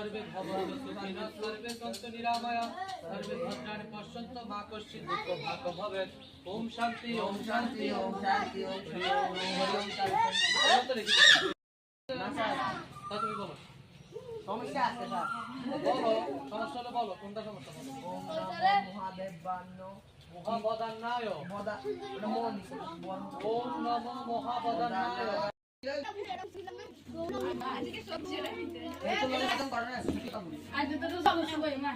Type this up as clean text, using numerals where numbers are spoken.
सर्वे भवन्तु सुखिनः सर्वे सन्तु निरामया सर्वे भद्राणि पश्यन्तु मा कश्चित् दुःखभाग् भवेत्। ओम शांति ओम शांति ओम शांति ओम शांति। তুমি বলো সমস্যা আছে স্যার বলো সমস্যা হলে বলো কোনটা সমস্যা বলো। ওম নমো মহাদেবান্ন মহাবদান্নায় ওম নমো মহাবদান্নায়। আজকে তো সমস্যা কই না।